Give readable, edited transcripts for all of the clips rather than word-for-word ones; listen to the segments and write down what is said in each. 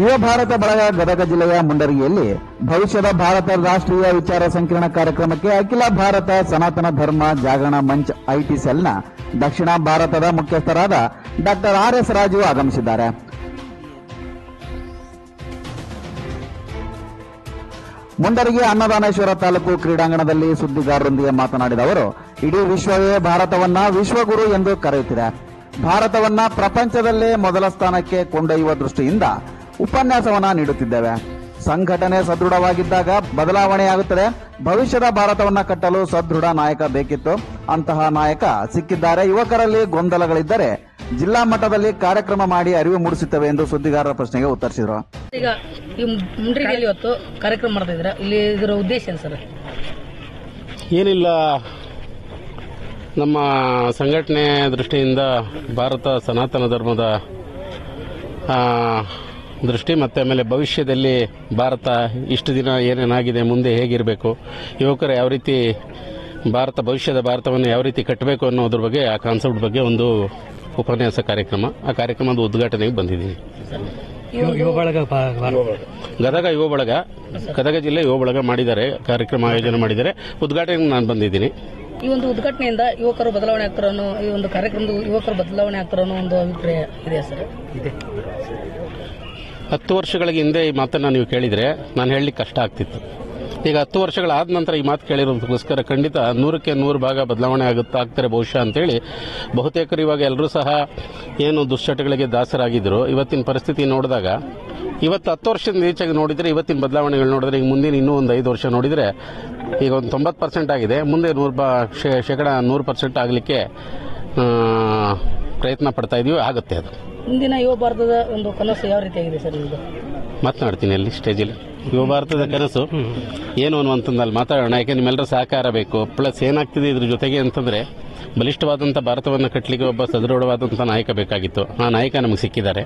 ಯುವ ಭಾರತ ಬಳಗ ಗದಗ ಜಿಲ್ಲೆಯ ಮುಂಡರಗಿಯಲ್ಲಿ ಭವಿಷ್ಯದ ಭಾರತ ರಾಷ್ಟ್ರೀಯ ವಿಚಾರ ಸಂಕಿರಣ ಕಾರ್ಯಕ್ರಮಕ್ಕೆ ಅಖಿಲ ಭಾರತ ಸನಾತನ ಧರ್ಮ ಜಾಗರಣ ಮಂಚ್ ಐಟಿ ಸೆಲ್ನ ದಕ್ಷಿಣ ಭಾರತದ ಮುಖ್ಯಸ್ಥರಾದ ಡಾ ಆರ್.ಎಸ್. ರಾಜು ಆಗಮಿಸಿದ್ದಾರೆ. ಮುಂಡರಗಿ ಅನ್ನದಾನೇಶ್ವರ ತಾಲೂಕು ಕ್ರೀಡಾಂಗಣದಲ್ಲಿ ಸುದ್ದಿಗಾರರೊಂದಿಗೆ ಮಾತನಾಡಿದ ಅವರು, ಇಡೀ ವಿಶ್ವವೇ ಭಾರತವನ್ನ ವಿಶ್ವಗುರು ಎಂದು ಕರೆಯುತ್ತಿದೆ. ಭಾರತವನ್ನ ಪ್ರಪಂಚದಲ್ಲೇ ಮೊದಲ ಸ್ಥಾನಕ್ಕೆ ಕೊಂಡೊಯ್ಯುವ ದೃಷ್ಟಿಯಿಂದ ಉಪನ್ಯಾಸವನ್ನ ನೀಡುತ್ತಿದ್ದೇವೆ. ಸಂಘಟನೆ ಸದೃಢವಾಗಿದ್ದಾಗ ಬದಲಾವಣೆಯಾಗುತ್ತದೆ. ಭವಿಷ್ಯದ ಭಾರತವನ್ನ ಕಟ್ಟಲು ಸದೃಢ ನಾಯಕ ಬೇಕಿತ್ತು. ಅಂತಹ ನಾಯಕ ಸಿಕ್ಕಿದ್ದಾರೆ. ಯುವಕರಲ್ಲಿ ಗೊಂದಲಗಳಿದ್ದರೆ ಜಿಲ್ಲಾ ಮಟ್ಟದಲ್ಲಿ ಕಾರ್ಯಕ್ರಮ ಮಾಡಿ ಅರಿವು ಮೂಡಿಸುತ್ತವೆ ಎಂದು ಸುದ್ದಿಗಾರರ ಪ್ರಶ್ನೆಗೆ ಉತ್ತರಿಸಿದರು. ಈಗ ಈ ಮುಂಡ್ರಿಗೆಯಲ್ಲಿ ಇವತ್ತು ಕಾರ್ಯಕ್ರಮ ಮಾಡ್ತಾ ಇದ್ದೀರಾ, ಇಲ್ಲಿ ಇದರ ಉದ್ದೇಶ ಏನು ಸರ್? ಏನಿಲ್ಲ, ನಮ್ಮ ಸಂಘಟನೆ ದೃಷ್ಟಿಯಿಂದ ಭಾರತ ಸನಾತನ ಧರ್ಮದ ದೃಷ್ಟಿ ಮತ್ತು ಆಮೇಲೆ ಭವಿಷ್ಯದಲ್ಲಿ ಭಾರತ ಇಷ್ಟು ದಿನ ಏನೇನಾಗಿದೆ, ಮುಂದೆ ಹೇಗಿರಬೇಕು, ಯುವಕರು ಯಾವ ರೀತಿ ಭವಿಷ್ಯದ ಭಾರತವನ್ನು ಯಾವ ರೀತಿ ಕಟ್ಟಬೇಕು ಅನ್ನೋದ್ರ ಬಗ್ಗೆ, ಆ ಕಾನ್ಸೆಪ್ಟ್ ಬಗ್ಗೆ ಒಂದು ಉಪನ್ಯಾಸ ಕಾರ್ಯಕ್ರಮ, ಆ ಕಾರ್ಯಕ್ರಮದ ಉದ್ಘಾಟನೆಗೆ ಬಂದಿದ್ದೀನಿ. ಗದಗ ಯುವ ಬಳಗ, ಗದಗ ಜಿಲ್ಲೆ ಯುವ ಬಳಗ ಮಾಡಿದ್ದಾರೆ, ಕಾರ್ಯಕ್ರಮ ಆಯೋಜನೆ ಮಾಡಿದ್ದಾರೆ. ಉದ್ಘಾಟನೆಗೆ ನಾನು ಬಂದಿದ್ದೀನಿ. ಈ ಒಂದು ಉದ್ಘಾಟನೆಯಿಂದ ಯುವಕರು ಬದಲಾವಣೆ ಆಗ್ತಾರೋ, ಈ ಒಂದು ಕಾರ್ಯಕ್ರಮದ ಯುವಕರು ಬದಲಾವಣೆ ಆಗ್ತಾರೋ ಅನ್ನೋ ಒಂದು ಅಭಿಪ್ರಾಯ ಇದೆಯಾ ಸರ್? ಇದೆ. 10 ವರ್ಷಗಳ ಹಿಂದೆ ಈ ಮಾತನ್ನು ನೀವು ಕೇಳಿದರೆ ನಾನು ಹೇಳಲಿಕ್ಕೆ ಕಷ್ಟ ಆಗ್ತಿತ್ತು. ಈಗ 10 ವರ್ಷಗಳಾದ ನಂತರ ಈ ಮಾತು ಕೇಳಿರೋದಕ್ಕೋಸ್ಕರ ಖಂಡಿತ 100ಕ್ಕೆ 100 ಭಾಗ ಬದಲಾವಣೆ ಆಗ್ತಾರೆ ಬಹುಶಃ ಅಂತೇಳಿ ಬಹುತೇಕರು ಇವಾಗ ಎಲ್ಲರೂ ಸಹ ಏನು ದುಶ್ಚಟಗಳಿಗೆ ದಾಸರಾಗಿದ್ದರು. ಇವತ್ತಿನ ಪರಿಸ್ಥಿತಿ ನೋಡಿದಾಗ, ಇವತ್ತು 10 ವರ್ಷದಿಂದ ಈಚೆಗೆ ನೋಡಿದರೆ ಇವತ್ತಿನ ಬದಲಾವಣೆಗಳು ನೋಡಿದ್ರೆ, ಈಗ ಮುಂದಿನ ಇನ್ನೂ ಒಂದು 5 ವರ್ಷ ನೋಡಿದರೆ ಈಗ ಒಂದು 90% ಆಗಿದೆ. ಮುಂದೆ 100% ಆಗಲಿಕ್ಕೆ ಪ್ರಯತ್ನ ಪಡ್ತಾ ಇದೀವಿ. ಆಗುತ್ತೆ ಅದು. ಮುಂದಿನ ಯುವ ಭಾರತದ ಒಂದು ಕನಸು ಯಾವ ರೀತಿಯಾಗಿದೆ ಸರ್? ಈಗ ಮಾತನಾಡ್ತೀನಿ ಅಲ್ಲಿ ಸ್ಟೇಜಲ್ಲಿ. ಯುವ ಭಾರತದ ಕನಸು ಏನು ಅನ್ನುವಂಥದ್ದಲ್ಲಿ ಮಾತಾಡೋಣ. ಯಾಕೆ ನಿಮ್ಮೆಲ್ಲರ ಸಹಕಾರ ಬೇಕು. ಪ್ಲಸ್ ಏನಾಗ್ತಿದೆ ಇದ್ರ ಜೊತೆಗೆ ಅಂತಂದರೆ, ಬಲಿಷ್ಠವಾದಂಥ ಭಾರತವನ್ನು ಕಟ್ಟಲಿಕ್ಕೆ ಒಬ್ಬ ಸದೃಢವಾದಂಥ ನಾಯಕ ಬೇಕಾಗಿತ್ತು. ಆ ನಾಯಕ ನಮಗೆ ಸಿಕ್ಕಿದ್ದಾರೆ.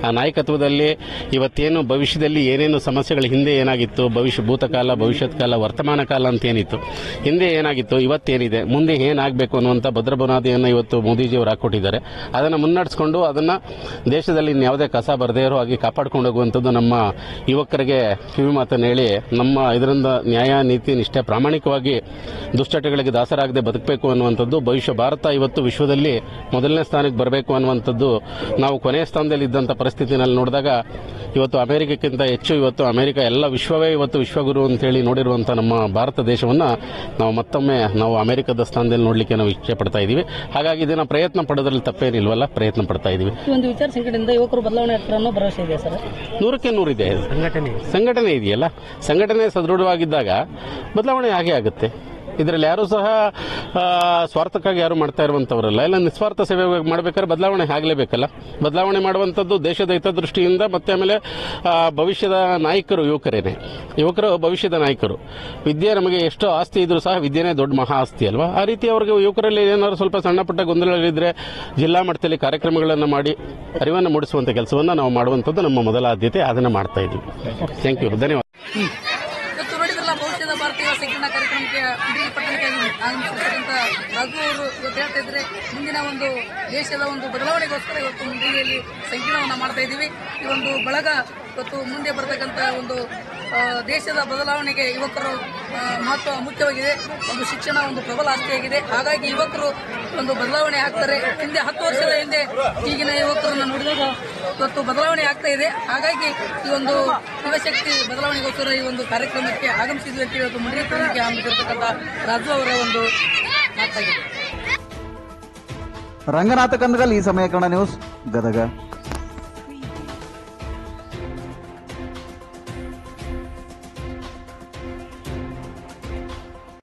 ಆ ನಾಯಕತ್ವದಲ್ಲಿ ಇವತ್ತೇನು ಭವಿಷ್ಯದಲ್ಲಿ ಏನೇನು ಸಮಸ್ಯೆಗಳು, ಹಿಂದೆ ಏನಾಗಿತ್ತು, ಭೂತಕಾಲ, ಭವಿಷ್ಯತ್ ಕಾಲ, ವರ್ತಮಾನ ಕಾಲ ಅಂತ ಏನಿತ್ತು, ಹಿಂದೆ ಏನಾಗಿತ್ತು, ಇವತ್ತೇನಿದೆ, ಮುಂದೆ ಏನಾಗಬೇಕು ಅನ್ನುವಂಥ ಭದ್ರ ಬುನಾದಿಯನ್ನು ಇವತ್ತು ಮೋದಿಜಿಯವರು ಹಾಕೊಟ್ಟಿದ್ದಾರೆ. ಅದನ್ನು ಮುನ್ನಡೆಸ್ಕೊಂಡು ಅದನ್ನು ದೇಶದಲ್ಲಿ ಯಾವುದೇ ಕಸ ಬರದೇ ಇರೋ ಹಾಗೆ ಕಾಪಾಡ್ಕೊಂಡು ಹೋಗುವಂಥದ್ದು ನಮ್ಮ ಯುವಕರಿಗೆ ಕಿವಿ ಮಾತನ್ನು ಹೇಳಿ, ನಮ್ಮ ಇದರಿಂದ ನ್ಯಾಯ, ನೀತಿ, ನಿಷ್ಠೆ, ಪ್ರಾಮಾಣಿಕವಾಗಿ ದುಶ್ಚಟಗಳಿಗೆ ದಾಸರಾಗದೆ ಬದುಕಬೇಕು ಅನ್ನುವಂಥದ್ದು. ಭಾರತ ಇವತ್ತು ವಿಶ್ವದಲ್ಲಿ ಮೊದಲನೇ ಸ್ಥಾನಕ್ಕೆ ಬರಬೇಕು ಅನ್ನುವಂಥದ್ದು, ನಾವು ಕೊನೆಯ ಸ್ಥಾನದಲ್ಲಿ ಇದ್ದಂಥ ಪರಿಸ್ಥಿತಿನಲ್ಲಿ ನೋಡಿದಾಗ ಇವತ್ತು ಅಮೆರಿಕಕ್ಕಿಂತ ಹೆಚ್ಚು ಇವತ್ತು ಅಮೆರಿಕ ಎಲ್ಲ ವಿಶ್ವವೇ ಇವತ್ತು ವಿಶ್ವಗುರು ಅಂತೇಳಿ ನೋಡಿರುವಂಥ ನಮ್ಮ ಭಾರತ ದೇಶವನ್ನು ನಾವು ಮತ್ತೊಮ್ಮೆ ಅಮೆರಿಕದ ಸ್ಥಾನದಲ್ಲಿ ನೋಡಲಿಕ್ಕೆ ನಾವು ಇಚ್ಛೆ ಪಡ್ತಾ ಇದ್ದೀವಿ. ಹಾಗಾಗಿ ಇದನ್ನ ಪ್ರಯತ್ನ ಪಡೋದ್ರಲ್ಲಿ ತಪ್ಪೇನಿಲ್ವಲ್ಲ, ಪ್ರಯತ್ನ ಪಡ್ತಾ ಇದ್ದೀವಿ. ಈ ಒಂದು ವಿಚಾರ ಸಂಘಟನೆಯಿಂದ ಯುವಕರು ಬದಲಾವಣೆ ಆಗ್ತಾರೆ ಅನ್ನೋ ಭರವಸೆ ಇದೆ ಸರ್? 100ಕ್ಕೆ 100 ಇದೆ. ಸಂಘಟನೆ ಇದೆಯಲ್ಲ, ಸಂಘಟನೆ ಸದೃಢವಾಗಿದ್ದಾಗ ಬದಲಾವಣೆ ಆಗೇ ಆಗುತ್ತೆ. ಇದರಲ್ಲಿ ಯಾರು ಸಹ ಸ್ವಾರ್ಥಕ್ಕಾಗಿ ಯಾರು ಮಾಡ್ತಾ ಇರುವಂತವರಲ್ಲ. ಎಲ್ಲ ನಿಸ್ವಾರ್ಥ ಸೇವೆ ಮಾಡಬೇಕಾದ್ರೆ ಬದಲಾವಣೆ ಆಗಲೇಬೇಕಲ್ಲ. ಬದಲಾವಣೆ ಮಾಡುವಂಥದ್ದು ದೇಶದ ಹಿತದೃಷ್ಟಿಯಿಂದ, ಮತ್ತೆ ಆಮೇಲೆ ಭವಿಷ್ಯದ ನಾಯಕರು ಯುವಕರು ಭವಿಷ್ಯದ ನಾಯಕರು. ವಿದ್ಯೆ ನಮಗೆ ಎಷ್ಟೋ ಆಸ್ತಿ ಇದ್ರೂ ಸಹ ವಿದ್ಯೆನೇ ದೊಡ್ಡ ಮಹಾ ಆಸ್ತಿ ಅಲ್ವಾ. ಆ ರೀತಿ ಅವ್ರಿಗೆ ಯುವಕರಲ್ಲಿ ಏನಾದ್ರು ಸ್ವಲ್ಪ ಸಣ್ಣ ಪುಟ್ಟ ಗೊಂದಲಗಳಿದ್ರೆ ಜಿಲ್ಲಾ ಮಟ್ಟದಲ್ಲಿ ಕಾರ್ಯಕ್ರಮಗಳನ್ನು ಮಾಡಿ ಅರಿವನ್ನು ಮೂಡಿಸುವಂಥ ಕೆಲಸವನ್ನು ನಾವು ಮಾಡುವಂಥದ್ದು ನಮ್ಮ ಮೊದಲ ಆದ್ಯತೆ. ಅದನ್ನು ಮಾಡ್ತಾ ಇದ್ದೀವಿ. ಥ್ಯಾಂಕ್ ಯು, ಧನ್ಯವಾದ. ಭವಿಷ್ಯದ ಭಾರತೀಯ ಸಂಕೀರ್ಣ ಕಾರ್ಯಕ್ರಮಕ್ಕೆ ಪಟ್ಟಣಕ್ಕೆ ಆಗಮಿಸಿರ್ತಕ್ಕಂಥ ರಾಘು ಅವರು ಇವತ್ತು ಹೇಳ್ತಾ ಇದ್ರೆ, ಮುಂದಿನ ಒಂದು ದೇಶದ ಒಂದು ಬದಲಾವಣೆಗೋಸ್ಕರ ಇವತ್ತು ಮುಂದಿನಲ್ಲಿ ಸಂಕೀರ್ಣವನ್ನು ಮಾಡ್ತಾ ಇದ್ದೀವಿ. ಈ ಒಂದು ಬಳಗ ಇವತ್ತು ಮುಂದೆ ಬರತಕ್ಕಂಥ ಒಂದು ದೇಶದ ಬದಲಾವಣೆಗೆ ಯುವಕರು ಮಹತ್ವ ಮುಖ್ಯವಾಗಿದೆ. ಒಂದು ಶಿಕ್ಷಣ ಒಂದು ಪ್ರಬಲ ಆಸ್ತಿಯಾಗಿದೆ. ಹಾಗಾಗಿ ಯುವಕರು ಒಂದು ಬದಲಾವಣೆ ಆಗ್ತಾರೆ. ಹಿಂದೆ 10 ವರ್ಷದ ಹಿಂದೆ ಈಗಿನ ಯುವಕರನ್ನು ನೋಡಿದಾಗ ಇವತ್ತು ಬದಲಾವಣೆ ಆಗ್ತಾ ಇದೆ. ಹಾಗಾಗಿ ಈ ಒಂದು ಯುವಶಕ್ತಿ ಬದಲಾವಣೆಗೋಸ್ಕರ ಈ ಒಂದು ಕಾರ್ಯಕ್ರಮಕ್ಕೆ ಆಗಮಿಸಿದ್ವಿ ಅಂತ ಇವತ್ತು ಮುಂಡರಗಿ ಆಗಮಿಸಿರ್ತಕ್ಕಂಥ ರಾಜು ಅವರ ಒಂದು ಮಾತಾಗಿದೆ. ರಂಗನಾಥ ಕಂದಗಲ್, ಈ ಸಮಯ ಕನ್ನಡ ನ್ಯೂಸ್, ಗದಗ.